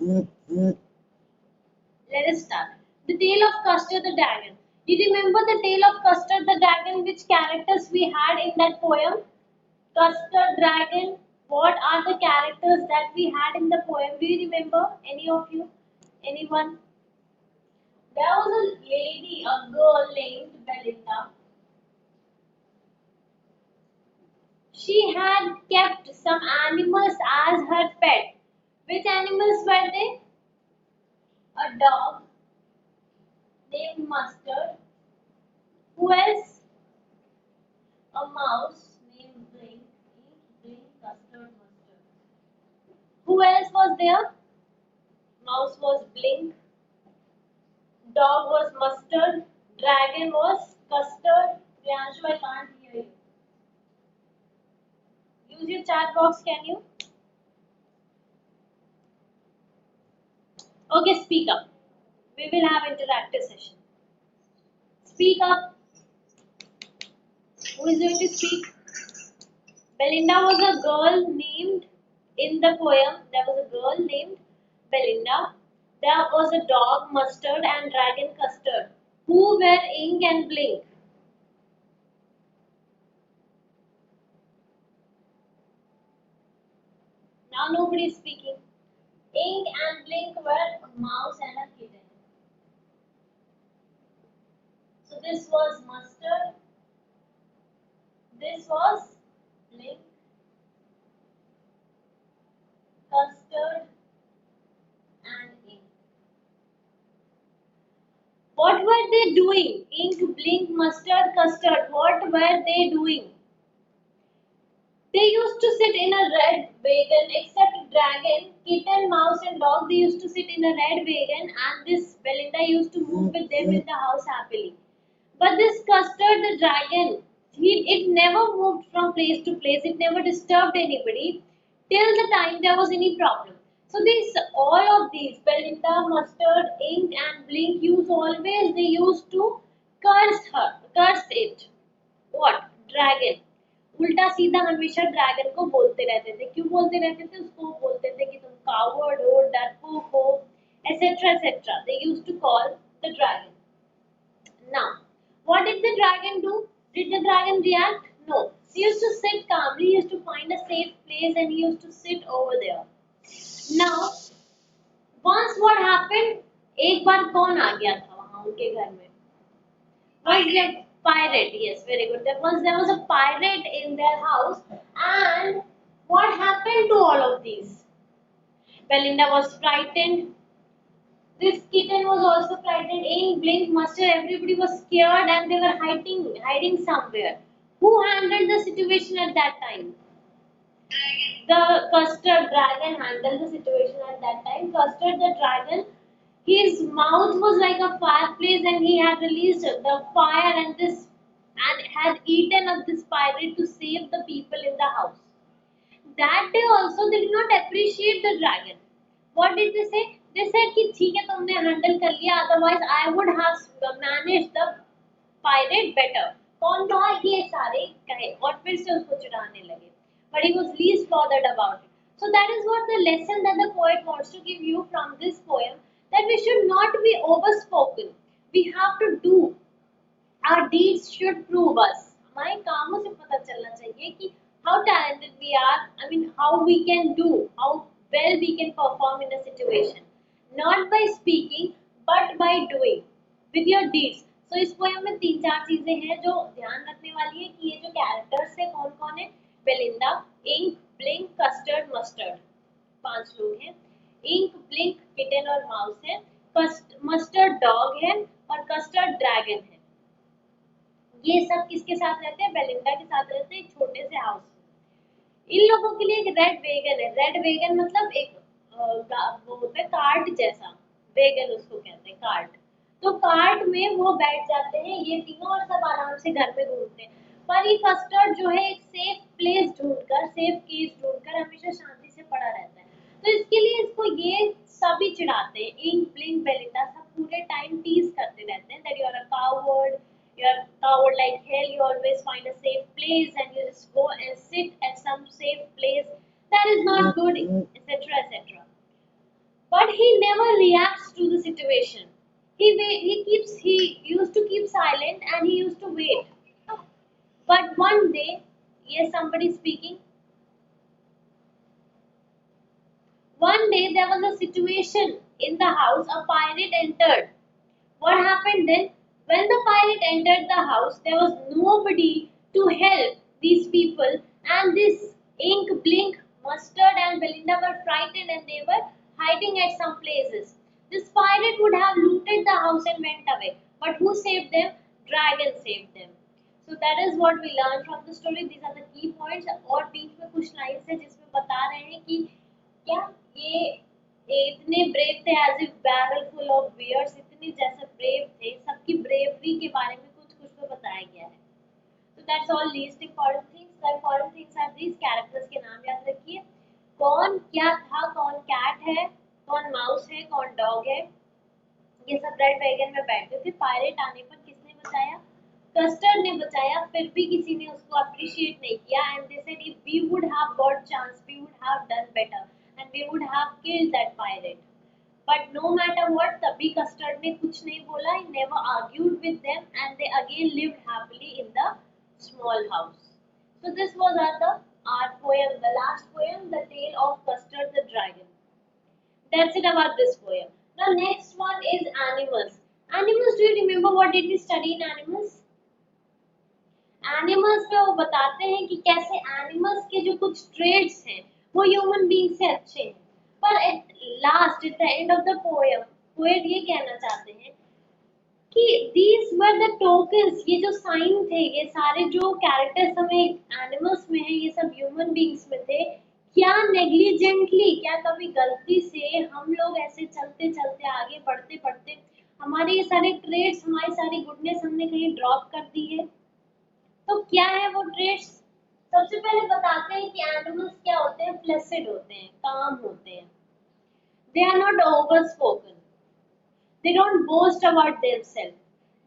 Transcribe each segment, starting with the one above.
Let us start. The tale of Custer the Dragon. Do you remember the tale of Custer the Dragon? Which characters we had in that poem? Custer Dragon. What are the characters that we had in the poem? Do you remember? Any of you? Anyone? There was a lady, a girl named Belinda. She had kept some animals as her pet. Which animals were they? A dog named Mustard. Who else? A mouse named Blink. Blink, Custard, Mustard. Who else was there? Mouse was Blink. Dog was Mustard. Dragon was Custard. Priyanshu, I can't hear you. Use your chat box, can you? Okay, speak up. We will have interactive session. Speak up. Who is going to speak? Belinda was a girl named, in the poem, there was a girl named Belinda. There was a dog, Mustard, and dragon, Custard. Who were Ink and Blink? Now nobody is speaking. Ink and Blink were a mouse and a kitten. So this was Mustard. This was Blink, Custard, and Ink. What were they doing? Ink, Blink, Mustard, Custard. What were they doing? They used to sit in a red wagon, except Dragon, Kitten, Mouse, and Dog. They used to sit in a red wagon, and this Belinda used to move with them in the house happily. But this Custard, the dragon, it never moved from place to place. It never disturbed anybody till the time there was any problem. So all of these, Belinda, Mustard, Ink, and Blink, they used to curse it. What? Dragon. उल्टा सीधा हमेशा dragon को बोलते रहते थे. क्यों बोलते रहते थे? उसको बोलते थे कि तुम कावर्ड हो, डरपोक हो, etc etc. They used to call the dragon. Now, what did the dragon do? Did the dragon react? No. He used to sit calmly. He used to find a safe place and he used to sit over there. Now, once what happened? एक बार कौन आ गया था वहां उनके घर में? Was a pirate? Yes, very good. There was a pirate in their house, and what happened to all of these? Belinda was frightened. This kitten was also frightened. Ink, Blink, Mustard, everybody was scared, and they were hiding somewhere. Who handled the situation at that time? The Custard Dragon handled the situation at that time. Custard the Dragon, his mouth was like a fireplace, and he had released the fire and had eaten up this pirate to save the people in the house. That day also they did not appreciate the dragon. What did they say? They said कि ठीक है तुमने handle कर लिया, otherwise I would have managed the pirate better. कौन था ये सारे कहे और फिर से उसको चिढ़ाने लगे. But he was least bothered about it. So that is what the lesson that the poet wants to give you from this poem, that we should not be overspoken. We have to do. Our deeds should prove us. हमारे कामों से पता चलना चाहिए कि how talented we are. I mean, how we can do, how well we can perform in a situation. Not by speaking, but by doing with your deeds. So इस poem में तीन चार चीजें हैं जो ध्यान रखने वाली है कि ये जो characters है कौन कौन है? Belinda, Ink, Blink, Custard, Mustard. पांच लोग हैं. इंक, ब्लिंक, किटन और माउस है. मस्टर्ड डॉग है और कस्टर्ड ड्रैगन है. ये सब किसके साथ रहते हैं? बेलिंदा के साथ रहते हैं एक छोटे से हाउस में. इन लोगों के लिए एक रेड वेगन है. रेड वेगन मतलब एक वो होता है कार्ट जैसा. वेगन उसको कहते हैं, कार्ट. तो कार्ट में वो बैठ जाते हैं ये तीनों और सब आराम से घर में घूमते हैं. पर ये कस्टर्ड जो है एक सेफ प्लेस ढूंढकर, सेफ केस ढूंढकर हमेशा शांति से पड़ा रहता है. तो इसके लिए इसको ये सभी चिढ़ाते हैं. इंक, ब्लिंक, बेलिंदा सब पूरे टाइम टीज करते रहते हैं that you are a coward, you are coward like hell, you always find a safe place and you just go and sit at some safe place. That is not good, etc etc. but he never reacts to the situation. He used to keep silent and he used to wait. But one day, yes, somebody speaking. One day there was a situation in the house. A pirate entered. What happened then? When the pirate entered the house, there was nobody to help these people, and this Ink, Blink, Mustard, and Belinda were frightened and they were hiding at some places. This pirate would have looted the house and went away. But who saved them? Dragon saved them. So that is what we learn from the story. These are the key points. और बीच में कुछ lines है जिसमें बता रहे हैं कि क्या ये इतने ब्रेव थे as if barrel full of bears, इतने जैसे ब्रेव थे, सबकी ब्रेवरी के बारे में कुछ कुछ तो बताया गया है. तो that's all least important things. The important things are these. Characters के नाम याद रखिए. कौन क्या था, कौन कैट है, कौन माउस है, कौन डॉग है. ये सब रेड वैगन में बैठे थे. पायरेट आने पर किसने बचाया? कस्टर्ड ने बचाया. फिर भी किसी ने उसको अप्रिशिएट नहीं किया. And they said if we would have got chance we would have done better and we would have killed that pirate. But no matter what, तभी कस्टर्ड ने कुछ नहीं बोला. He never argued with them and they again lived happily in the small house. So this was our poem, the last poem, The Tale of Custard the Dragon. That's it about this poem. Now next one is animals. Animals, do you remember what did we study in animals? Animals में वो बताते हैं कि कैसे animals के जो कुछ trades हैं वो ह्यूमन बीइंग से अच्छे हैं. पर at last, at the end of the poem, poet ये कहना चाहते हैं कि these were the tokens, ये जो साइन थे, ये सारे जो कैरेक्टर्स हमें एनिमल्स में है, ये सब ह्यूमन बीइंग्स में थे. क्या नेग्लिजेंटली, क्या कभी गलती से हम लोग ऐसे चलते चलते आगे बढ़ते बढ़ते हमारे ये सारे ट्रेड्स, हमारी सारी गुडनेस हमने कहीं ड्रॉप कर दी है? तो क्या है वो ट्रेड्स? सबसे पहले बताते हैं कि एनिमल्स क्या होते हैं. प्लेसिड होते हैं, काम होते हैं. They are not over spoken. They don't boast about themselves.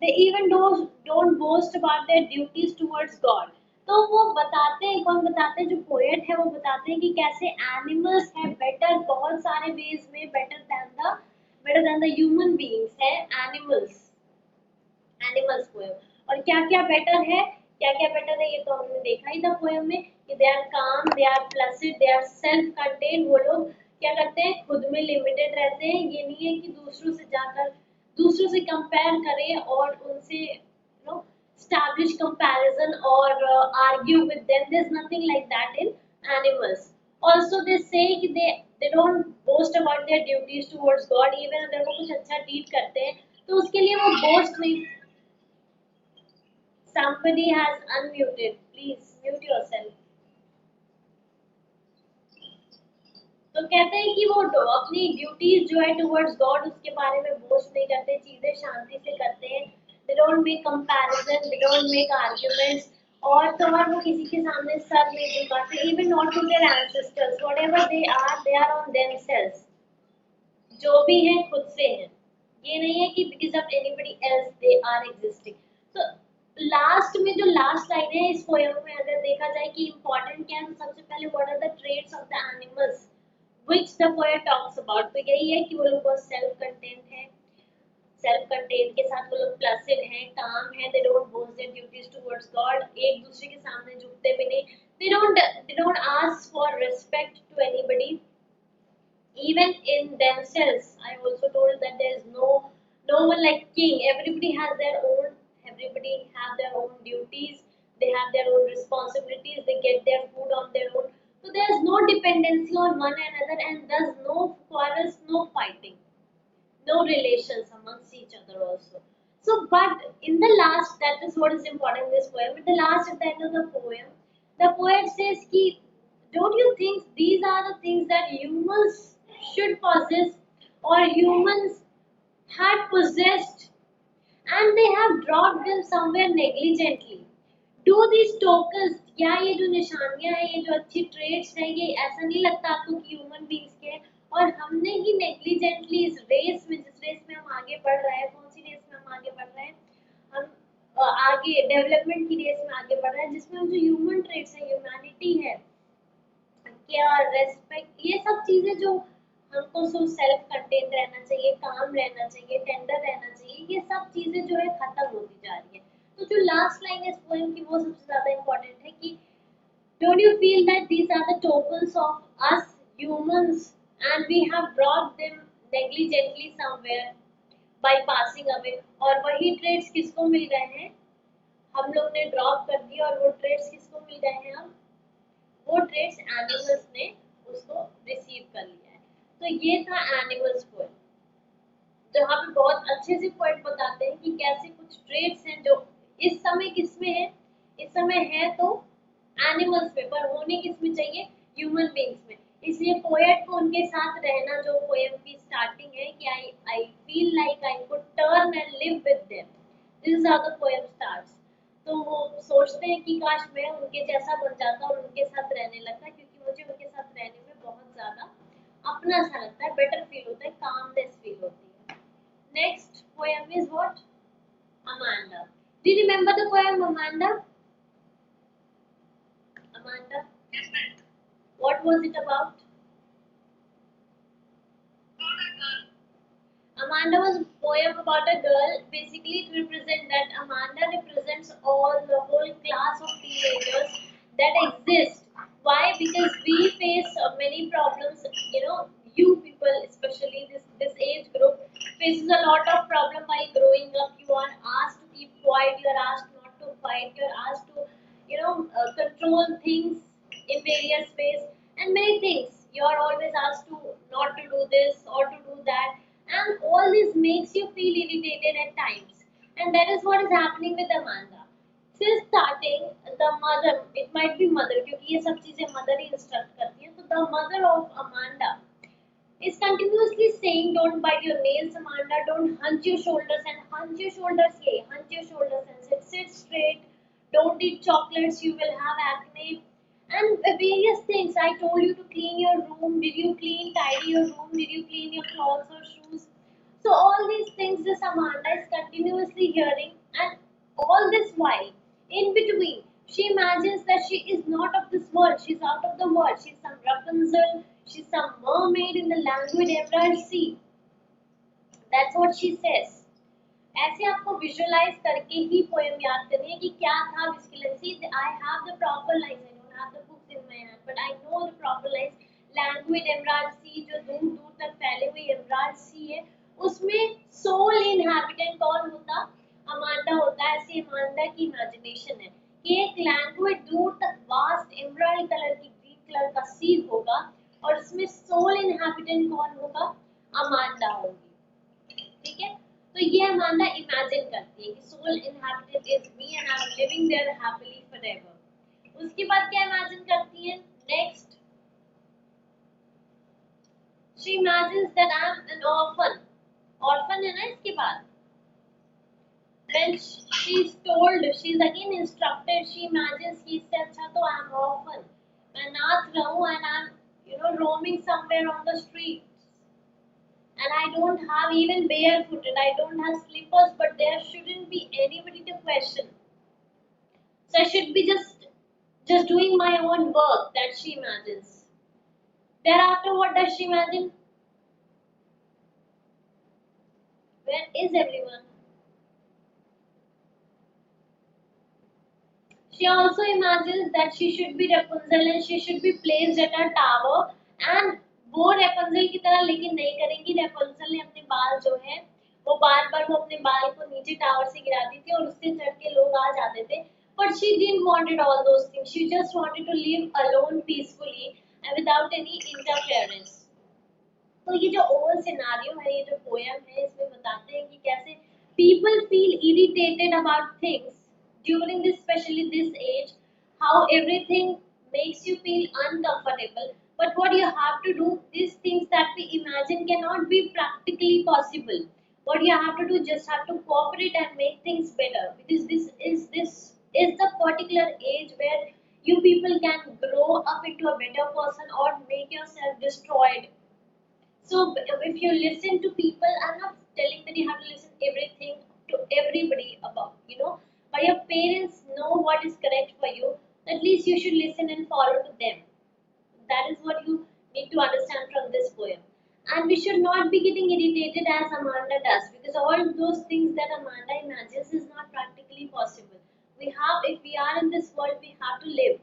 They even don't boast about their duties towards God. तो वो बताते हैं, कौन बताते हैं? जो पोएट है वो बताते हैं कि कैसे एनिमल्स है बेटर, बहुत सारे वेज में better than the human beings है एनिमल्स. Animals poem. और क्या क्या बेटर है, क्या क्या बेटर है, ये तो हमने देखा ही था पोएम में कि they are calm, they are placid, they are self contained. वो लोग क्या करते हैं? खुद में लिमिटेड रहते हैं. ये नहीं है कि दूसरों से जाकर दूसरों से कंपेयर करें और उनसे establish comparison or argue with them. There's nothing like that in animals. Also they say कि they don't boast about their duties towards God. Even अगर वो कुछ अच्छा डीड करते हैं तो उसके लिए वो बोस्ट नहीं. Somebody has unmuted. Please mute yourself. तो कहते हैं कि वो अपनी ड्यूटीज जो है टुवर्ड्स गॉड उसके बारे में बोस्ट नहीं करते, चीजें शांति से करते हैं. They don't make comparison, they don't make arguments. और तो और वो किसी के सामने सर नहीं झुकाते. Even not to their ancestors, whatever they are on themselves. जो भी है खुद से है. ये नहीं है कि because of anybody else they are existing. तो लास्ट में जो लास्ट लाइन है इस पोएम में अगर देखा जाए कि इंपॉर्टेंट क्या है, तो सबसे पहले what are the trades of the animals which the poet talks about. तो यही है कि वो लोग बहुत सेल्फ कंटेंट है. सेल्फ कंटेंट के साथ वो लोग प्लसिड हैं, काम है. They don't boast their duties towards God. एक दूसरे के सामने झुकते भी नहीं. They don't ask for respect to anybody. Even in themselves, I also told that there is no one like king. Everybody has their own. Everybody have their own duties. They have their own responsibilities. They get their food on their own. So there is no dependency on one another, and thus no quarrels, no fighting, no relations amongst each other also. So, but in the last, that is what is important in this poem. At the last, at the end of the poem, the poet says, "Ki, don't you think these are the things that humans should possess, or humans had possessed, and they have dropped them somewhere negligently? Do these tokens, क्या ये जो निशानियां हैं, ये जो अच्छी trades हैं, ये ऐसा नहीं लगता आपको कि ह्यूमन बीइंग्स के हैं? और हमने ही नेग्लिजेंटली इस रेस में, जिस रेस में हम आगे बढ़ रहे हैं, कौन सी रेस में हम आगे बढ़ रहे हैं? हम आगे डेवलपमेंट की रेस में आगे बढ़ रहे हैं, जिसमें हम जो ह्यूमन ट्रेड्स है, ह्यूमैनिटी है, केयर, रेस्पेक्ट, ये सब चीजें जो हमको सिर्फ सेल्फ कंटेन रहना चाहिए, काम रहना चाहिए, टेंडर रहना चाहिए, ये सब चीजें जो है खत्म होती जा रही है। तो जो लास्ट लाइन है इस पोएम की वो सबसे ज्यादा इम्पोर्टेंट है कि don't you feel that these are the tokens of us humans and we have brought them negligently somewhere by passing away? और वही ट्रेड्स किसको मिल गए हैं, हम लोग ने ड्रॉप कर दिया, और वो ट्रेड्स किसको मिल गए हैं, हम वो ट्रेड्स एनिमल्स ने उसको रिसीव कर लिया है। तो ये था एनिमल्स पोएम, जहाँ पे बहुत अच्छे से पॉइंट बताते हैं कि कैसे कुछ ट्रेड्स हैं जो इस समय किसमें है, इस समय है तो एनिमल्स में, पर होने किसमें चाहिए, ह्यूमन बींग्स में। इसलिए पोएट को उनके साथ रहना, जो पोएम की स्टार्टिंग है कि I I feel like I could turn and live with them, this is how the poem starts. तो वो सोचते हैं कि काश मैं उनके जैसा बन जाता और उनके साथ रहने लगता, क्योंकि मुझे उनके साथ रहने में बहुत ज्यादा अपना सा लगता है, बेटर फील होता है, कामनेस फील होती है। Next poem is what? Amanda. Do you remember the poem Amanda? Amanda. What was it about? Amanda was a poem about a girl. Basically, it represents that Amanda represents all the whole class of teenagers that exist. Why? Because we face many problems. You know, you people, especially this age group, faces a lot of problem while growing up. You are asked to keep quiet. You are asked not to fight. You are asked to, control things in various ways and many things. You are always asked to not to do this or to do that, and all this makes you feel irritated at times. And that is what is happening with Amanda. Since starting, the mother, it might be mother, क्योंकि ये सब चीजें mother ही instruct करती हैं, तो the mother of Amanda is continuously saying, don't bite your nails, Amanda, don't hunch your shoulders, and hunch your shoulders, yeah, hunch your shoulders and sit straight, don't eat chocolates, you will have acne, and various things. I told you to clean your room, did you clean, tidy your room, did you clean your clothes or shoes? So all these things this Amanda is continuously hearing, and all this while, in between, she imagines that she is not of this world, she's out of the world, she's some Rapunzel, she's some mermaid in the languid emerald sea. That's what she says. ऐसे आपको visualise करके ही poem याद करनी है कि क्या था basically. See I have the proper lines, I don't have the books in my hand but I know the proper lines. Language emerald sea, जो दूर दूर तक फैले हुए एमराल्ड सी है, उसमें सोल इनहैबिटेंट कौन होता, अमांडा होता है। ऐसी अमांडा की इमेजिनेशन है कि एक लैंग्वेज दूर तक वास्ट एमराल्ड कलर की ग्रीन कलर का सी होगा, और उसमें सोल इनहैबिटेंट कौन होगा, अमांडा होगी। ठीक है, तो ये अमांडा इमेजिन करती है कि soul inhabitant is me and I am living there happily forever. उसके बाद क्या इमेजिन करती है, next she imagines that I am an orphan. Orphan है ना इसके बाद, when she is told, she is again instructed, she imagines कि इससे अच्छा तो I am orphan, मैं नाथ रहूं and I am roaming somewhere on the street, and I don't have even barefooted, I don't have slippers, but there shouldn't be anybody to question. So I should be just doing my own work that she imagines. Thereafter, what does she imagine? Where is everyone? She also imagines that she should be Rapunzel and she should be placed at a tower, and वो रेपंजल की तरह लेकिन नहीं करेंगी। रेपंजल ने अपने बाल जो है वो बार वो अपने बाल को नीचे टावर से गिराती थी और उससे चढ़ के लोग आ जाते थे, but she didn't wanted all those things, she just wanted to live alone peacefully and without any interference. तो ये जो ओवरऑल सिनारियो है, ये जो पोएम है, इसमें बताते हैं कि कैसे people feel irritated about things during this, especially this age, how everything makes you feel uncomfortable, but what you have to do, these things that we imagine cannot be practically possible. What you have to do, just have to cooperate and make things better, because this is the particular age where you people can grow up into a better person or make yourself destroyed. So if you listen to people, I'm not telling that you have to listen everything to everybody about, but your parents know what is correct for you. At least you should listen and follow to them. That is what you need to understand from this poem. And we should not be getting irritated as Amanda does, because all those things that Amanda imagines is not practically possible. If we are in this world, we have to live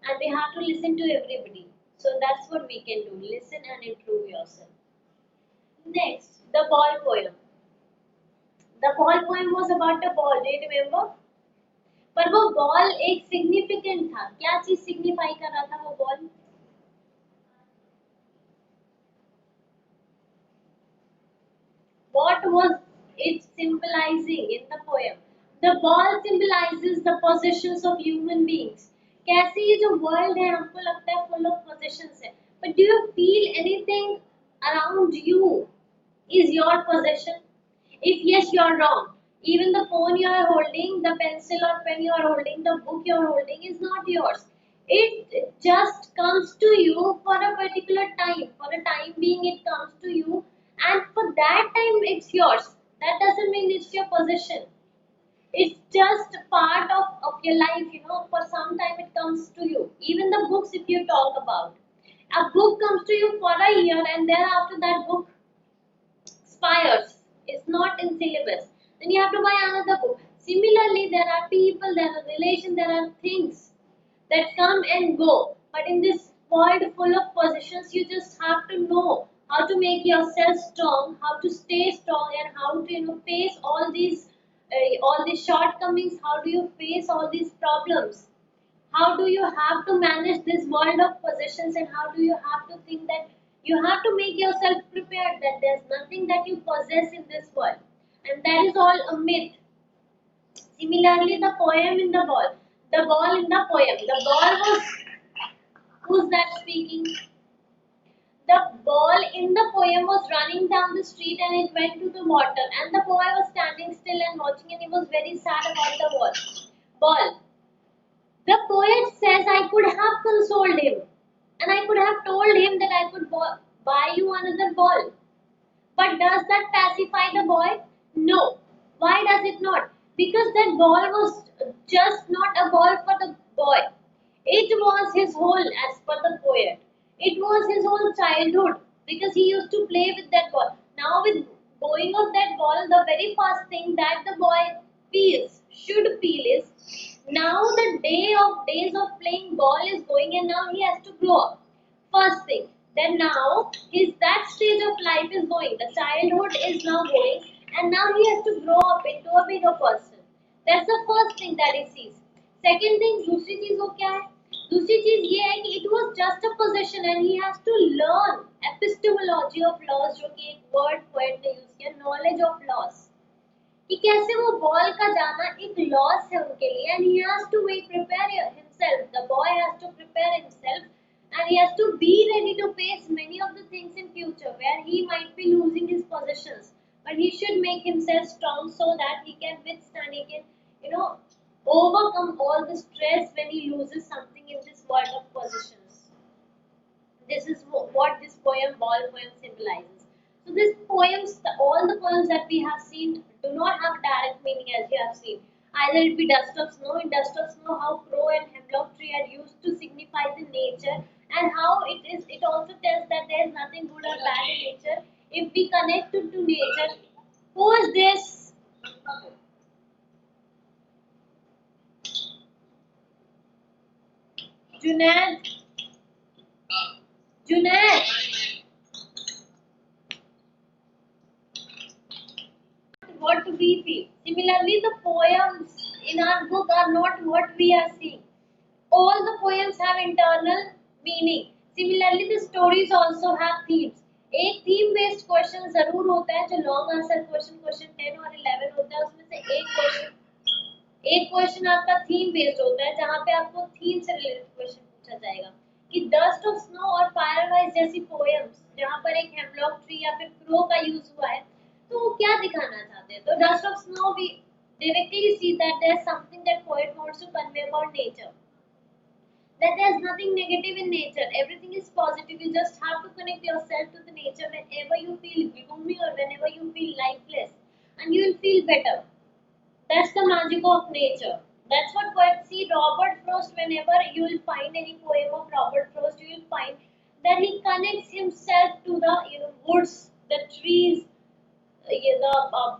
and we have to listen to everybody. So that's what we can do, listen and improve yourself. Next, the ball poem. The ball poem was about a ball, do you remember? पर वो ball एक significant था, क्या चीज signify कर रहा था वो ball? What was it symbolizing in the poem? The ball symbolizes the possessions of human beings. कैसे ये जो world है हमको लगता है full of possessions है, but do you feel anything around you is your possession? If yes, you are wrong. Even the phone you are holding, the pencil or pen you are holding, the book you are holding is not yours. It just comes to you for a particular time. For a time being, it comes to you, and for that time, it's yours. That doesn't mean it's your possession. It's just part of your life, for some time it comes to you. Even the books, if you talk about, a book comes to you for a year, and thereafter that book expires, is not in syllabus, then you have to buy another book. Similarly, there are people, there are relations, there are things that come and go. But in this world full of possessions, you just have to know how to make yourself strong, how to stay strong, and how to face all these shortcomings. How do you face all these problems? How do you have to manage this world of possessions, and how do you have to think that you have to make yourself prepared that there's nothing that you possess in this world, and that is all a myth. Similarly, the poem in the ball in the poem, the ball was, who's that speaking? The ball in the poem was running down the street and it went to the water, and the boy was standing still and watching, and he was very sad about the ball. The poet says, I could have consoled him, and I could have told him that I could buy you another ball. But does that pacify the boy? No. Why does it not? Because that ball was just not a ball for the boy. It was his whole, as per the poet. It was his whole childhood, because he used to play with that ball. Now, with going of that ball, the very first thing that the boy should feel is, now the days of playing ball is going, and now he has to grow up. First thing. Then now that stage of life is going. The childhood is now going, and now he has to grow up into a bigger person. That's the first thing that he sees. Second thing, दूसरी चीज वो क्या है? दूसरी चीज ये है कि it was just a possession and he has to learn epistemology of laws, जो कि एक word poet ने use किया, knowledge of laws. कि कैसे वो बॉल का जाना एक लॉस है उनके लिए, and he has to prepare himself. The boy has to prepare himself, and he has to be ready to face many of the things in future where he might be losing his possessions, but he should make himself strong so that he can withstand, he can you know overcome all the stress when he loses something in this world of possessions. This is what this ball poem symbolizes. So these poems, all the poems that we have seen do not have direct meaning, as you have seen. Either it be dust of snow, in dust of snow, how crow and hemlock tree are used to signify the nature, and how it also tells that there is nothing good or bad in nature. If we connect to nature, who is this? Junaid. Junaid. What we feel. Similarly, the poems in our book are not what we are seeing. All the poems have internal meaning. Similarly, the stories also have themes. एक theme based question जरूर होता है, जो long answer question 10 और 11 होता है, उसमें से एक क्वेश्चन आपका थीम बेस्ड होता है, जहाँ पे आपको थीम से रिलेटेड क्वेश्चन पूछा जाएगा कि डस्ट ऑफ स्नो और फायर वाइज जैसी पोएम्स जहाँ पर एक हेमलॉक ट्री या फिर क्रो का यूज हुआ है, तो वो क्या दिखाना चाहते हैं? तो डस्ट ऑफ स्नो भी directly see that there's something that poet wants to convey about nature, that there's nothing negative in nature, everything is positive. You just have to connect yourself to the nature whenever you feel gloomy or whenever you feel lifeless, and you will feel better. That's the magic of nature. That's what poets see. Robert Frost, whenever you will find any poem of Robert Frost, you will find that he connects himself to the woods, the trees, the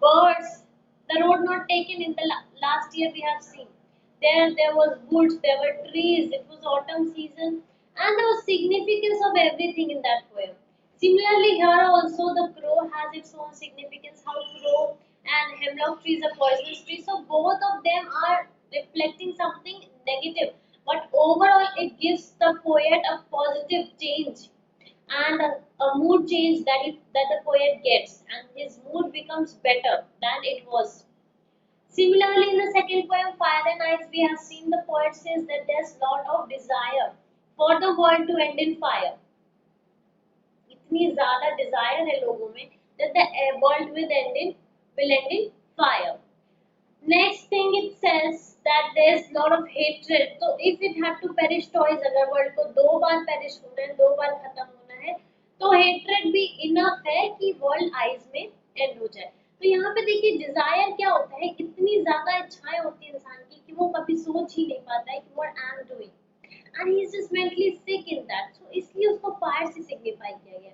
birds. The road not taken in the last year we have seen. There was woods, there were trees. It was autumn season, and there was significance of everything in that poem. Similarly, here also the crow has its own significance. How crow and hemlock trees are poisonous trees, so both of them are reflecting something negative. But overall, it gives the poet a positive change and a mood change that the poet gets, and his mood becomes better than it was. Similarly, in the second poem, Fire and Ice, we have seen the poet says that there's lot of desire for the world to end in fire. इतनी ज़्यादा desire है लोगों में that the world will end in fire. Next thing it says that there's lot of hatred. So if it had to perish twice, अगर world को दो बार perish होना है, दो बार खत्म होना है, तो hatred भी enough है कि वर्ल्ड आइज में end हो जाए. तो यहाँ पे देखिए डिजायर क्या होता है, कितनी ज्यादा इच्छाएं होती है इंसान की कि वो कभी सोच ही नहीं पाता है कि what I am doing, and he is just mentally sick in that. So इसलिए उसको फायर से सिग्निफाई किया गया.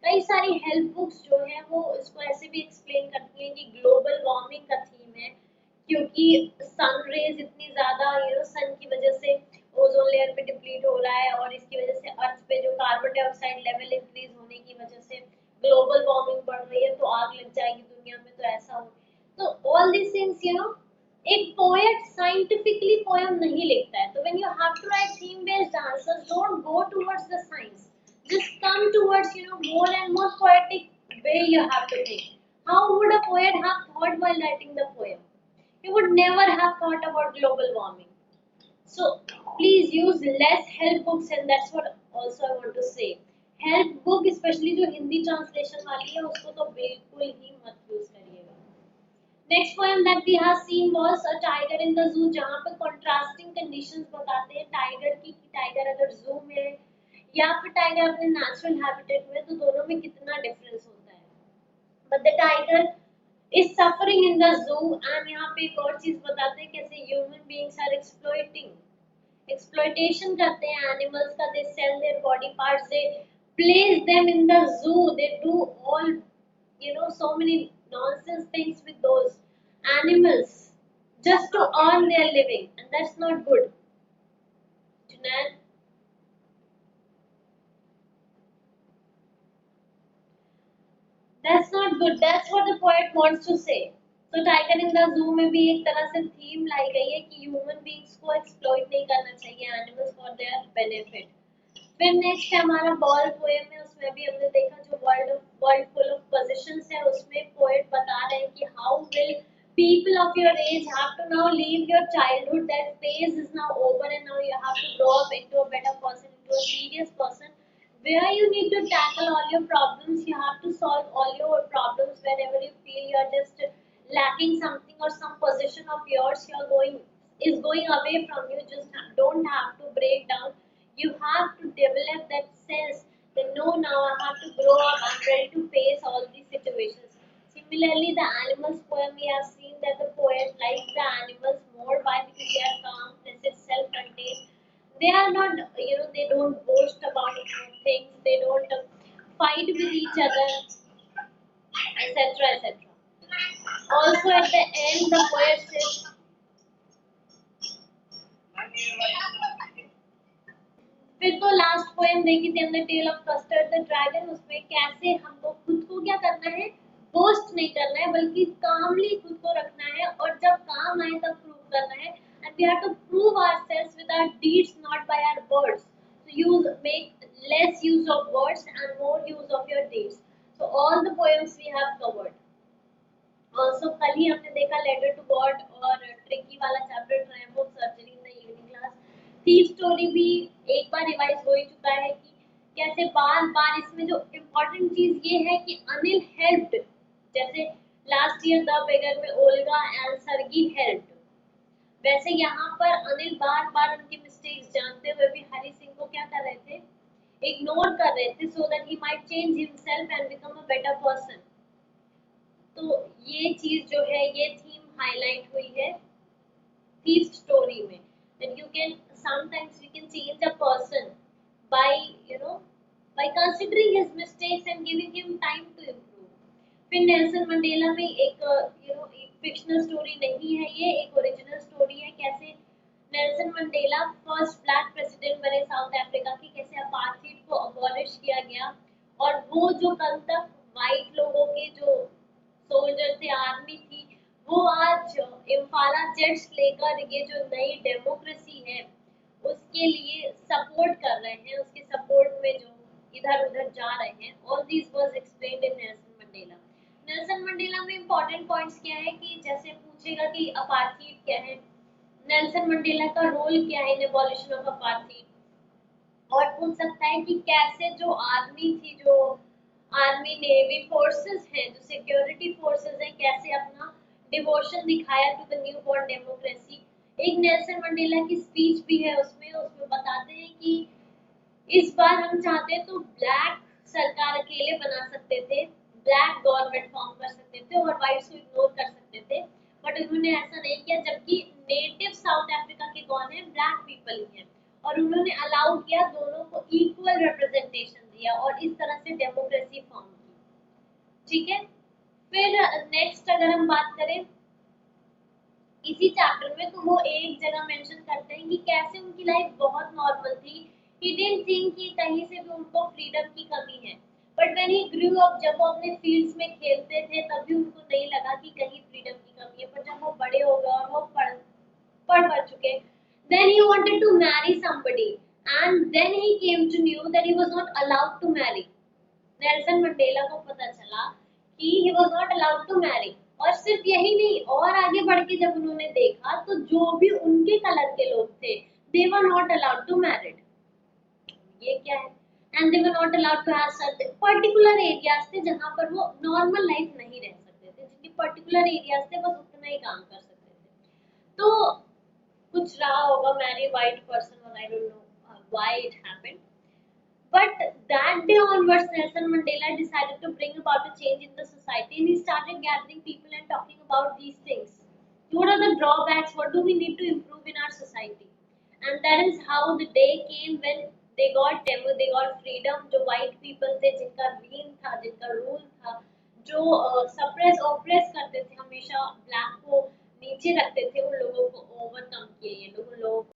कई सारी हेल्प बुक्स जो है वो इसको ऐसे भी एक्सप्लेन करती हैं कि ग्लोबल वार्मिंग का थीम है, क्योंकि सन रेज इतनी ज्यादा सन की वजह से ओजोन लेयर पे डिप्लीट हो रहा है, और इसकी वजह से अर्थ पे जो कार्बन डाइऑक्साइड लेवल इंक्रीज होने की वजह से ग्लोबल वार्मिंग बढ़ रही है, तो आग लग जाएगी दुनिया में, तो ऐसा हो. तो ऑल दिस थिंग्स एक पोएट साइंटिफिकली पोएम नहीं लिखता है. तो when you have to write theme based answers, don't go towards the science, just come towards more and more poetic way. You have to think, how would a poet have thought while writing the poem? He would never have thought about global warming. So please use less help books, and that's what also I want to say. Help book, especially जो Hindi translation वाली है, उसको तो बिल्कुल ही मत use करिएगा. Next poem that we have seen was a tiger in the zoo, जहाँ पे कंट्रास्टिंग कंडीशंस बताते हैं टाइगर की, कि टाइगर अगर जू में या फिर टाइगर अपने नेचुरल हैबिटेट में, तो दोनों में कितना डिफरेंस होता है. But the tiger is suffering in the जू, एंड यहाँ पे एक और चीज बताते हैं कैसे ह्यूमन बीइंग्स आर एक्सप्लॉइटेशन करते हैं एनिमल्स का. They sell their body parts, they place them in the जू, they do all so many nonsense things with those animals just to earn their living, and that's not good. Junaid, that's not good. That's what the poet wants to say. So tiger in the zoo में भी एक तरह से theme लाई गई है कि human beings को exploit नहीं करना चाहिए, एनिमल्स फॉर देयर बेनिफिट. फिर नेक्स्ट है हमारा बॉल पोएम है. उसमें भी हमने देखा जो वर्ल्ड फुल ऑफ पोजीशंस है, उसमें पोएट बता रहे हैं कि how will people of your age have to now leave your childhood. That phase is now over, and now you have to grow up into a better person, into a serious person, where you need to tackle all your problems. You have to solve all your problems whenever you feel you are just lacking something, or some position of yours you're going is going away from you. Just don't have to break down. You have to develop that sense that no, now I have to grow up, I'm ready to face all these situations. Similarly, the animals poem, we have seen that the poet likes the animals more. Why? Because they are calm, placid, self-contained. They are not, they don't boast about things, they don't fight with each other, etc. etc. Also, at the end, the poet says, फिर तो last poem देखी थी हमने, tale of Custard the dragon. उसमें कैसे हमको खुद को क्या करना है, बोस्ट नहीं करना है, बल्कि कामली खुद को रखना है, और जब काम आए तब प्रूव करना है. And we have to prove ourselves with our deeds, not by our words. So use make less use of words and more use of your deeds. So all the poems we have covered. Also कल ही हमने देखा letter to God और tricky वाला chapter, triumph of surgery in the evening class. Thief story भी एक बार revise हो ही चुका है कि कैसे बार बार इसमें जो इम्पोर्टेंट चीज ये है कि अनिल हेल्प्ड. जैसे लास्ट ईयर द बेगर में ओल्गा एंड सर्गी हेल्प्ड, वैसे यहाँ पर अनिल बार बार उनकी मिस्टेक्स जानते हुए भी हरी सिंह को क्या कर रहे थे, इग्नोर कर रहे थे, so that he might change himself and become a better person. तो ये चीज जो है, ये थीम हाईलाइट हुई है thief story में, that you can sometimes you can change a person by by considering his mistakes and giving him time to improve. फिर नेल्सन मंडेला में एक एक फिक्शनल स्टोरी नहीं है, ये एक ओरिजिनल स्टोरी है। कैसे Nelson Mandela first black president बने साउथ अफ्रीका के, कैसे अपार्थाइड को अबॉलिश किया गया, और वो जो कल तक वाइट लोगों के जो सोल्जर थे, आर्मी थी, वो आज इम्फाला जेट्स लेकर ये जो नई डेमोक्रेसी है उसके लिए सपोर्ट कर रहे हैं, उसके सपोर्ट में जो इधर उधर जा रहे हैं। All this was explained in Nelson Mandela. Nelson Mandela में इंपॉर्टेंट पॉइंट्स क्या है कि जैसे पूछेगा कि अपार्थाइड क्या है, नेल्सन मंडेला का रोल क्या है इन एबॉलिशन ऑफ अपार्थाइड, और पूछ सकता है कि कैसे जो आर्मी थी, जो आर्मी नेवी फोर्सेस हैं, जो सिक्योरिटी फोर्सेस हैं, कैसे अपना डिवोशन दिखाया to the new born democracy. एक नेल्सन मंडेला की स्पीच भी है, उसमें उसमें बताते हैं कि इस बार हम चाहते तो ब्लैक सरकार अकेले बना सकते थे, ब्लैक गवर्नमेंट फॉर्म कर सकते थे और व्हाइट्स को इग्नोर कर सकते थे, बट उन्होंने ऐसा नहीं किया, जबकि नेटिव साउथ अफ्रीका के कौन है, ब्लैक पीपल ही है, और उन्होंने अलाउ किया, दोनों को इक्वल रिप्रेजेंटेशन दिया और इस तरह से डेमोक्रेसी फॉर्म की। ठीक है, फिर नेक्स्ट अगर हम बात करें इसी चैप्टर में, तो वो एक जगह मेंशन करते हैं कि कैसे उनकी लाइफ बहुत नॉर्मल थी। ही डिडंट थिंक कि कहीं से भी उनको फ्रीडम की कमी है, but when he grew up, जब वो अपने फील्ड्स में खेलते थे तभी उनको नहीं लगा कि कहीं फ्रीडम की कमी है, पर जब वो बड़े हो गए और वो पढ़ चुके, then he wanted to marry somebody and then he came to knew that he was not allowed to marry। Nelson Mandela को पता चला कि he was not allowed to marry, और सिर्फ यही नहीं, और आगे बढ़ के जब उन्होंने देखा तो जो भी उनके कलर के लोग थे, they were not allowed to marry। ये क्या है, and they were not allowed to have such particular areas थे जहाँ पर वो नॉर्मल लाइफ नहीं रह सकते थे, जिनके पर्टिकुलर एरियाज थे बस उतना ही काम कर सकते थे। तो कुछ रहा होगा मैरी वाइट पर्सन, और I don't know why it happened. But that day onwards, Nelson Mandela decided to bring about a change in the society, and he started gathering people and talking about these things. What are the drawbacks? What do we need to improve in our society? And that is how the day came when they got demo, they got freedom। जो white people थे, जिनका reign था, जिनका rule था, जो suppress oppress करते थे, हमेशा black को नीचे रखते थे, उन लोगों को overcome किए ये लोग, उन लोगों